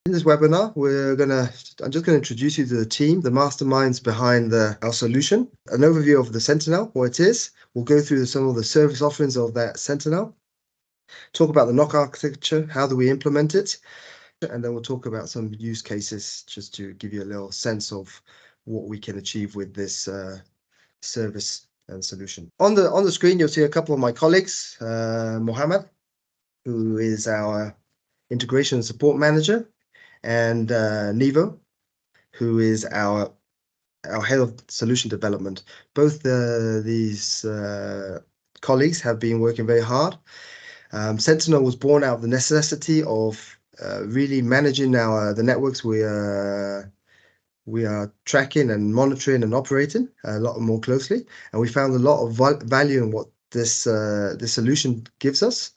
In this webinar, I'm just gonna introduce you to the team, the masterminds behind our solution, an overview of the Sentinel, what it is. We'll go through some of the service offerings of that Sentinel, talk about the NOC architecture, how do we implement it, and then we'll talk about some use cases just to give you a little sense of what we can achieve with this service and solution. On the screen, you'll see a couple of my colleagues, Mohammed, who is our integration and support manager, and Nevo, who is our head of solution development. Both these colleagues have been working very hard. Sentinel was born out of the necessity of really managing the networks we are tracking and monitoring and operating a lot more closely, and we found a lot of value in what this solution gives us.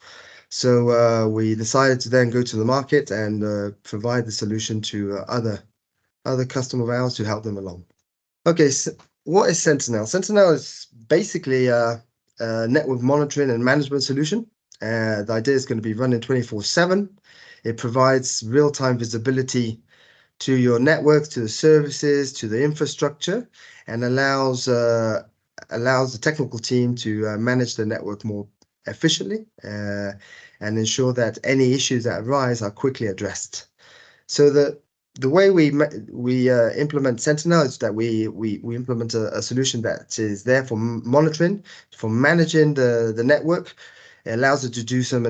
So we decided to then go to the market and provide the solution to other customers of ours to help them along. Okay, so what is Sentinel? Sentinel is basically a network monitoring and management solution. The idea is going to be running 24/7. It provides real-time visibility to your networks, to the services, to the infrastructure, and allows the technical team to manage the network more efficiently and ensure that any issues that arise are quickly addressed. So the way we implement Sentinel is that we implement a solution that is there for monitoring, for managing the network. It allows us to do some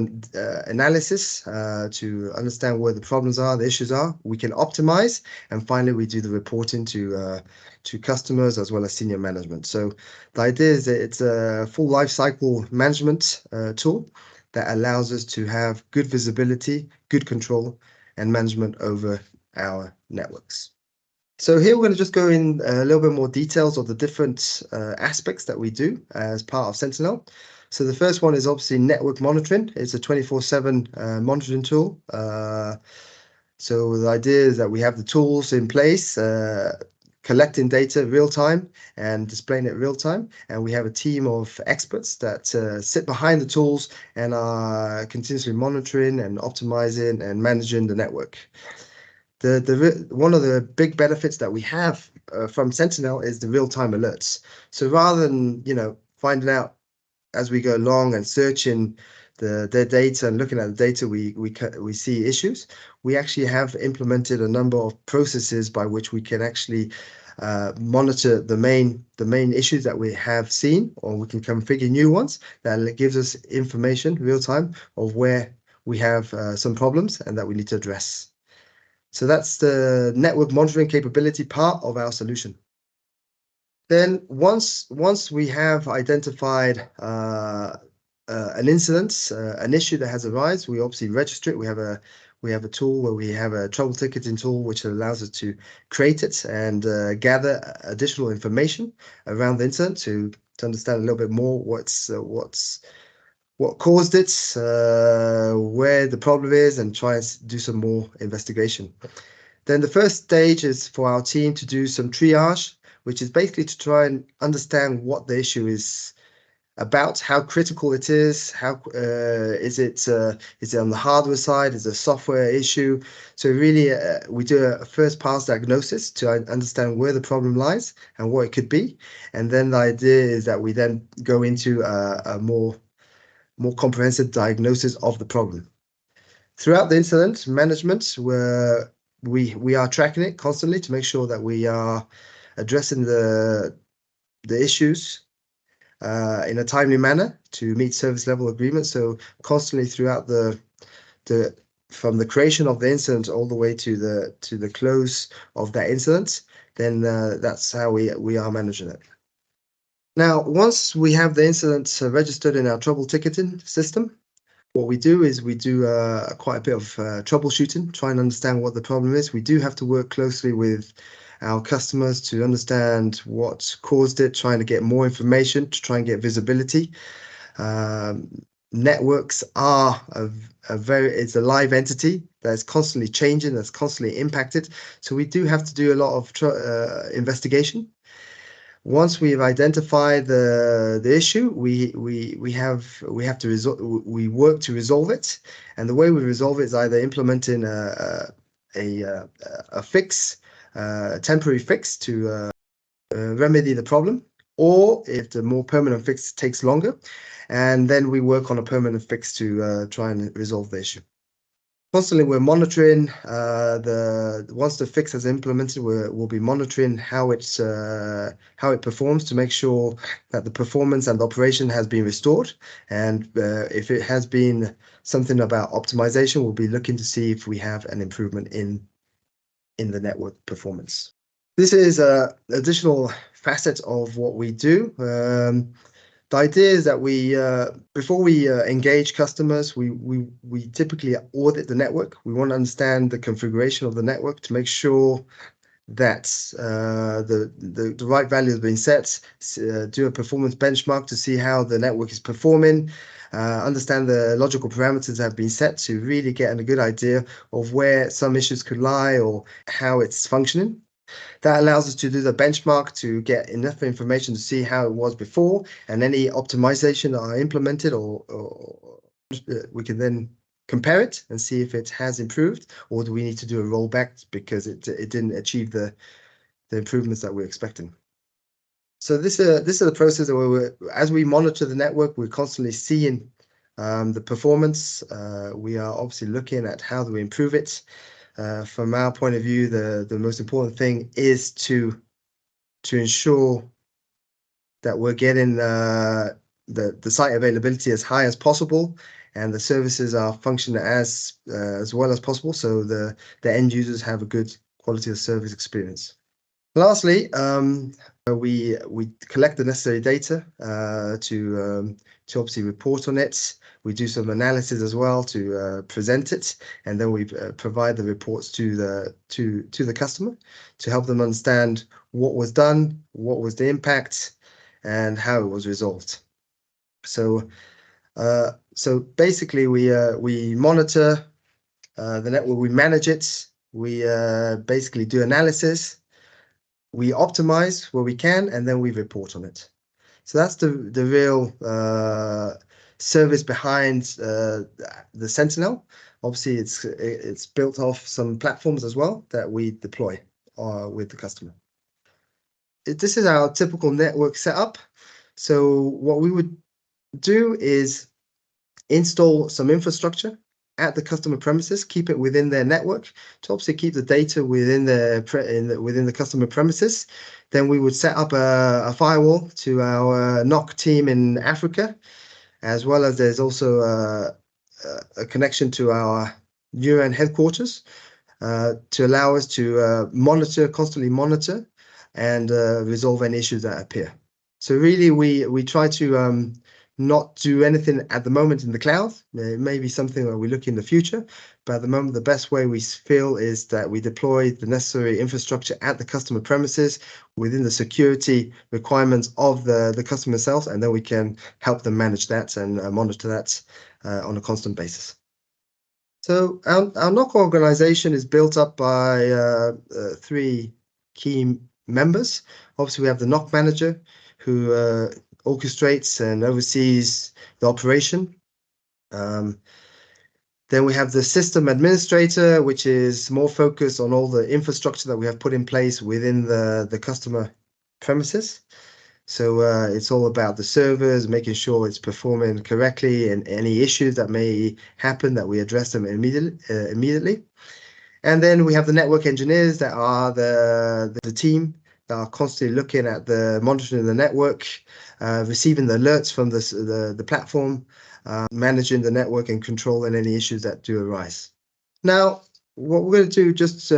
analysis to understand where the problems are, the issues are. We can optimize, and finally we do the reporting to customers as well as senior management. So the idea is that it's a full life cycle management tool that allows us to have good visibility, good control, and management over our networks. So here we're going to just go in a little bit more details of the different aspects that we do as part of Sentinel. So the first one is obviously network monitoring. It's a 24/7 monitoring tool. So the idea is that we have the tools in place, collecting data real time and displaying it real time. And we have a team of experts that sit behind the tools and are continuously monitoring and optimizing and managing the network. One of the big benefits that we have from Sentinel is the real-time alerts. So rather than finding out as we go along and searching their data and looking at the data, we see issues. We actually have implemented a number of processes by which we can actually monitor the main issues that we have seen, or we can configure new ones that gives us information real time of where we have some problems and that we need to address. So that's the network monitoring capability part of our solution. Then once we have identified an incident, an issue that has arisen, we obviously register it. We have a tool where we have a trouble ticketing tool which allows us to create it and gather additional information around the incident to understand a little bit more what caused it, where the problem is, and try and do some more investigation. Then the first stage is for our team to do some triage, which is basically to try and understand what the issue is about, how critical it is, how is it on the hardware side, is it a software issue. So really we do a first pass diagnosis to understand where the problem lies and what it could be, and then the idea is that we then go into a more comprehensive diagnosis of the problem. Throughout the incident management, we are tracking it constantly to make sure that we are addressing the issues in a timely manner to meet service level agreements. So constantly throughout from the creation of the incident all the way to the close of that incident, then that's how we are managing it. Now, once we have the incident registered in our trouble ticketing system, what we do is we do quite a bit of troubleshooting, try and understand what the problem is. We do have to work closely with our customers to understand what caused it, trying to get more information to try and get visibility. Networks are it's a live entity that's constantly changing, that's constantly impacted. So we do have to do a lot of investigation. Once we've identified the issue, we work to resolve it, and the way we resolve it is either implementing a fix, a temporary fix to remedy the problem, or if the more permanent fix takes longer, and then we work on a permanent fix to try and resolve the issue. Constantly, we're monitoring once the fix is implemented, we'll be monitoring how it performs to make sure that the performance and the operation has been restored. And if it has been something about optimization, we'll be looking to see if we have an improvement in the network performance. This is an additional facet of what we do. The idea is that we, before we engage customers, we typically audit the network. We want to understand the configuration of the network to make sure that the right value has been set, do a performance benchmark to see how the network is performing, understand the logical parameters that have been set to really get a good idea of where some issues could lie or how it's functioning. That allows us to do the benchmark to get enough information to see how it was before, and any optimization that are implemented, or we can then compare it and see if it has improved, or do we need to do a rollback because it didn't achieve the improvements that we're expecting. So this is the process where as we monitor the network, we're constantly seeing the performance. We are obviously looking at how do we improve it. From our point of view, the most important thing is to ensure that we're getting the site availability as high as possible, and the services are functioning as well as possible, so the end users have a good quality of service experience. Lastly, we collect the necessary data to obviously report on it. We do some analysis as well to present it, and then we provide the reports to the customer to help them understand what was done, what was the impact, and how it was resolved. So basically, we monitor the network, we manage it, we basically do analysis, we optimize where we can, and then we report on it. So that's the real service behind the Sentinel. Obviously, it's built off some platforms as well that we deploy with the customer. This is our typical network setup. So what we would do is install some infrastructure at the customer premises, keep it within their network to obviously keep the data within the customer premises. Then we would set up a firewall to our NOC team in Africa, as well as there's also a connection to our UN headquarters to allow us to constantly monitor and resolve any issues that appear. So really, we try to not do anything at the moment in the cloud. It may be something that we look in the future, but at the moment, the best way we feel is that we deploy the necessary infrastructure at the customer premises within the security requirements of the customer itself, and then we can help them manage that and monitor that on a constant basis. So our NOC organization is built up by 3 key members. Obviously, we have the NOC manager who orchestrates and oversees the operation. Then we have the system administrator, which is more focused on all the infrastructure that we have put in place within the customer premises. So it's all about the servers, making sure it's performing correctly, and any issues that may happen that we address them immediately. And then we have the network engineers that are the team that are constantly looking at the monitoring of the network, receiving the alerts from the platform, managing the network and controlling any issues that do arise. Now, what we're going to do just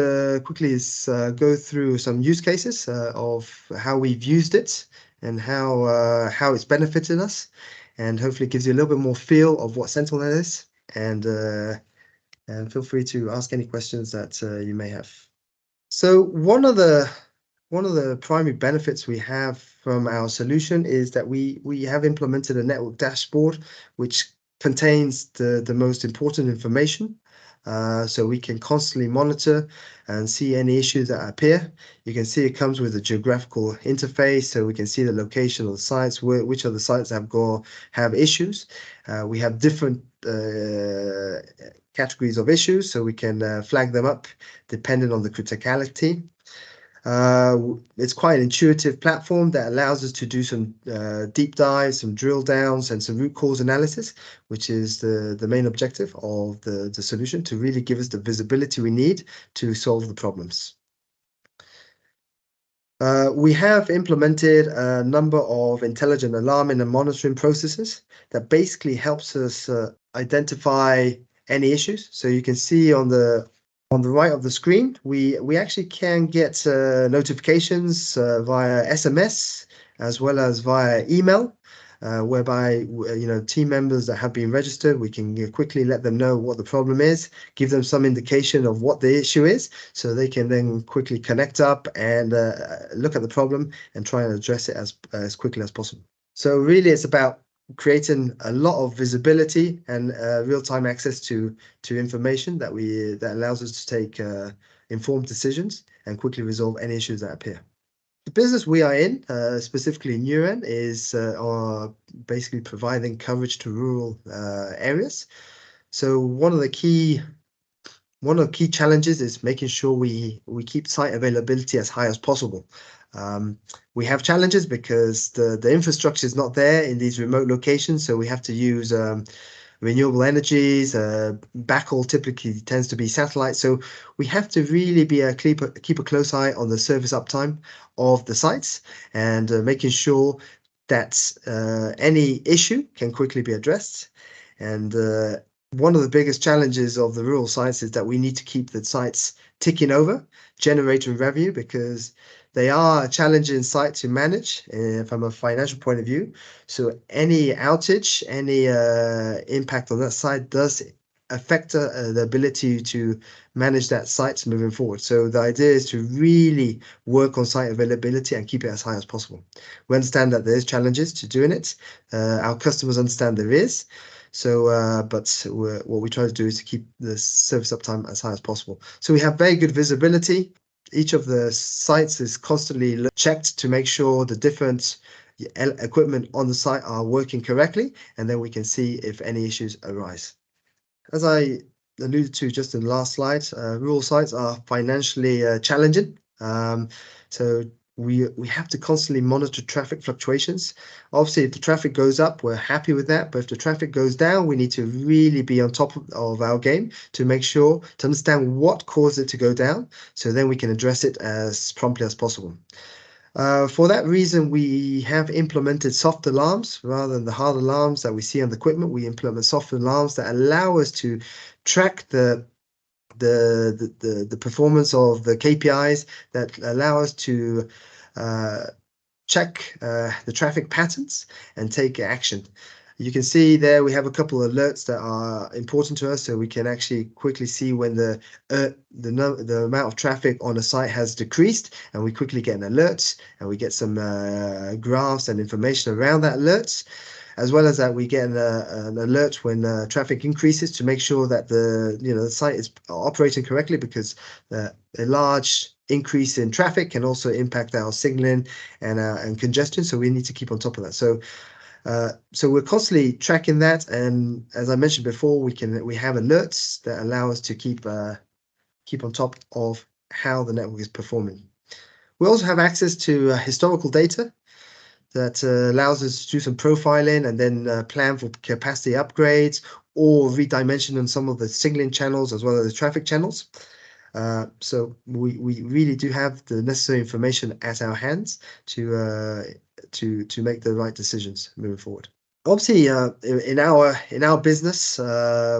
quickly is go through some use cases of how we've used it and how it's benefited us, and hopefully gives you a little bit more feel of what Sentinel is. And feel free to ask any questions that you may have. So one of the primary benefits we have from our solution is that we have implemented a network dashboard which contains the most important information, so we can constantly monitor and see any issues that appear. You can see it comes with a geographical interface, so we can see the location of the sites, which of the sites have issues. We have different categories of issues, so we can flag them up depending on the criticality. It's quite an intuitive platform that allows us to do some deep dives, some drill downs, and some root cause analysis, which is the main objective of the solution, to really give us the visibility we need to solve the problems. We have implemented a number of intelligent alarming and monitoring processes that basically helps us identify any issues. So you can see on the right of the screen, we actually can get notifications via SMS as well as via email, whereby team members that have been registered, we can quickly let them know what the problem is, give them some indication of what the issue is, so they can then quickly connect up and look at the problem and try and address it as quickly as possible. So really, it's about creating a lot of visibility and real-time access to information that allows us to take informed decisions and quickly resolve any issues that appear. The business we are in, specifically Neuren, is basically providing coverage to rural areas. So one of the key challenges is making sure we keep site availability as high as possible. We have challenges because the infrastructure is not there in these remote locations, so we have to use renewable energies. Backhaul typically tends to be satellite, so we have to really keep a close eye on the service uptime of the sites and making sure that any issue can quickly be addressed. And one of the biggest challenges of the rural sites is that we need to keep the sites ticking over, generating revenue, because they are a challenging site to manage from a financial point of view. So any outage, any impact on that site does affect the ability to manage that site moving forward. So the idea is to really work on site availability and keep it as high as possible. We understand that there's challenges to doing it. Our customers understand there is. So, but what we try to do is to keep the service uptime as high as possible. So we have very good visibility. Each of the sites is constantly checked to make sure the different equipment on the site are working correctly, and then we can see if any issues arise. As I alluded to just in the last slide, rural sites are financially challenging. So we have to constantly monitor traffic fluctuations. Obviously, if the traffic goes up, we're happy with that. But if the traffic goes down, we need to really be on top of our game to make sure to understand what caused it to go down, so then we can address it as promptly as possible. For that reason, we have implemented soft alarms rather than the hard alarms that we see on the equipment. We implement soft alarms that allow us to track the performance of the KPIs, that allow us to check the traffic patterns and take action. You can see there we have a couple of alerts that are important to us, so we can actually quickly see when the amount of traffic on a site has decreased, and we quickly get an alert, and we get some graphs and information around that alert. As well as that, we get an alert when traffic increases to make sure that the site is operating correctly, because a large increase in traffic can also impact our signaling and congestion. So we need to keep on top of that. So we're constantly tracking that, and as I mentioned before, we have alerts that allow us to keep on top of how the network is performing. We also have access to historical data that allows us to do some profiling and then plan for capacity upgrades or redimension on some of the signaling channels as well as the traffic channels. So we really do have the necessary information at our hands to make the right decisions moving forward. Obviously, in our business,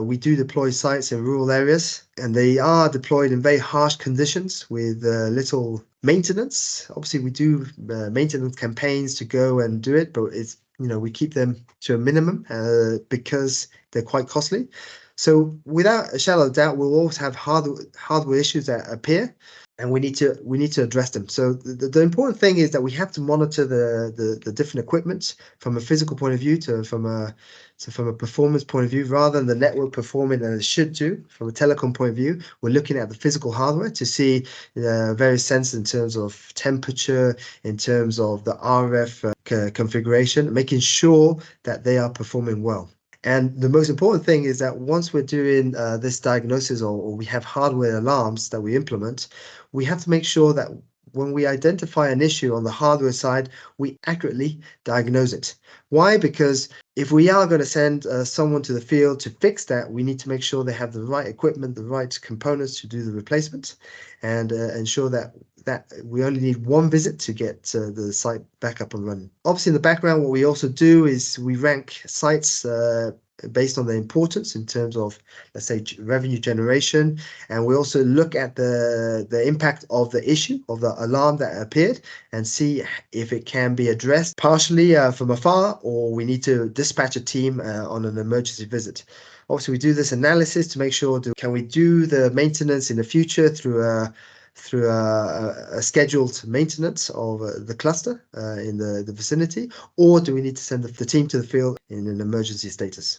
we do deploy sites in rural areas, and they are deployed in very harsh conditions with little maintenance. Obviously, we do maintenance campaigns to go and do it, but it's we keep them to a minimum because they're quite costly. So without a shadow of doubt, we'll always have hardware issues that appear, and we need to address them. So the important thing is that we have to monitor the different equipment from a physical point of view from a performance point of view, rather than the network performing as it should do from a telecom point of view. We're looking at the physical hardware to see various sensors in terms of temperature, in terms of the RF configuration, making sure that they are performing well. And the most important thing is that once we're doing this diagnosis or we have hardware alarms that we implement, we have to make sure that when we identify an issue on the hardware side, we accurately diagnose it. Why? Because if we are going to send someone to the field to fix that, we need to make sure they have the right equipment, the right components to do the replacement, and ensure that we only need one visit to get the site back up and running. Obviously, in the background, what we also do is we rank sites based on their importance in terms of, let's say, revenue generation, and we also look at the impact of the issue of the alarm that appeared and see if it can be addressed partially from afar, or we need to dispatch a team on an emergency visit. Obviously, we do this analysis to make sure can we do the maintenance in the future through a scheduled maintenance of the cluster in the vicinity, or do we need to send the team to the field in an emergency status?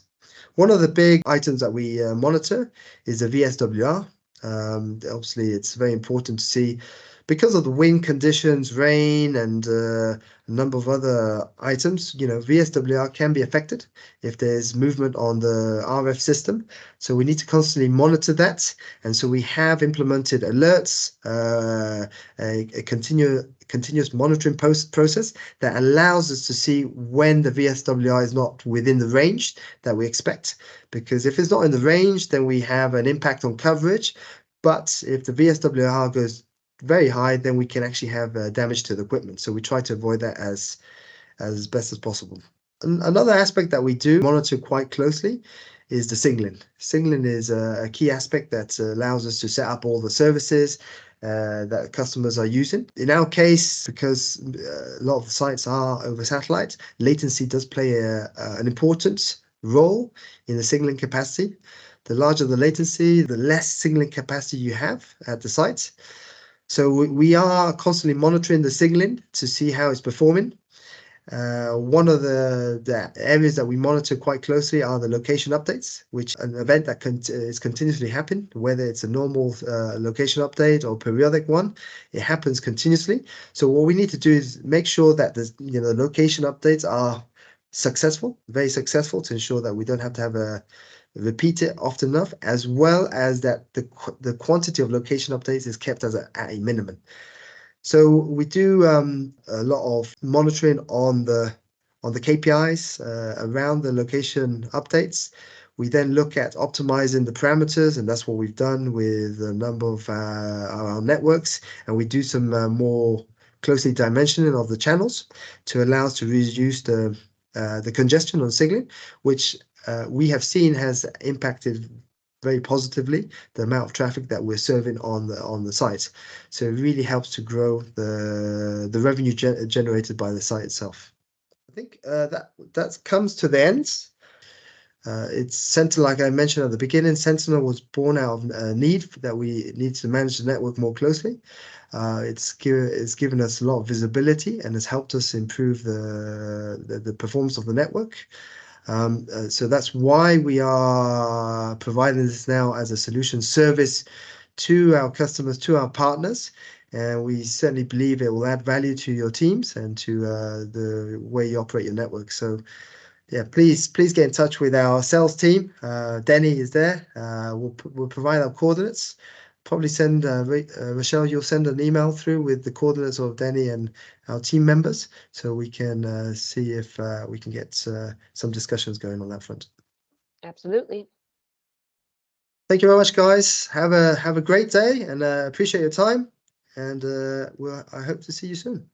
One of the big items that we monitor is the VSWR. Obviously, it's very important to see, because of the wind conditions, rain, and a number of other items, VSWR can be affected if there's movement on the RF system. So we need to constantly monitor that. And so we have implemented alerts, a continuous monitoring process that allows us to see when the VSWR is not within the range that we expect. Because if it's not in the range, then we have an impact on coverage. But if the VSWR goes very high, then we can actually have damage to the equipment. So we try to avoid that as best as possible. Another aspect that we do monitor quite closely is the signaling. Signaling is a key aspect that allows us to set up all the services that customers are using. In our case, because a lot of the sites are over satellite, latency does play an important role in the signaling capacity. The larger the latency, the less signaling capacity you have at the site. So we are constantly monitoring the signaling to see how it's performing. One of the areas that we monitor quite closely are the location updates, which an event that is continuously happening, whether it's a normal location update or periodic one, it happens continuously. So what we need to do is make sure that the location updates are successful, very successful, to ensure that we don't have to have repeat it often enough, as well as that the quantity of location updates is kept at a minimum. So we do a lot of monitoring on the KPIs around the location updates. We then look at optimizing the parameters, and that's what we've done with a number of our networks. And we do some more closely dimensioning of the channels to allow us to reduce the congestion on signaling, which we have seen has impacted very positively the amount of traffic that we're serving on the site. So it really helps to grow the revenue generated by the site itself. I think that comes to the end. It's Sentinel, like I mentioned at the beginning. Sentinel was born out of a need that we need to manage the network more closely. It's given us a lot of visibility and has helped us improve the performance of the network. So that's why we are providing this now as a solution service to our customers, to our partners, and we certainly believe it will add value to your teams and to the way you operate your network. So yeah, please get in touch with our sales team. Denny is there. We'll provide our coordinates. Probably send Rochelle, you'll send an email through with the coordinates of Denny and our team members, so we can see if we can get some discussions going on that front. Absolutely. Thank you very much, guys. Have a great day, and appreciate your time. And I hope to see you soon.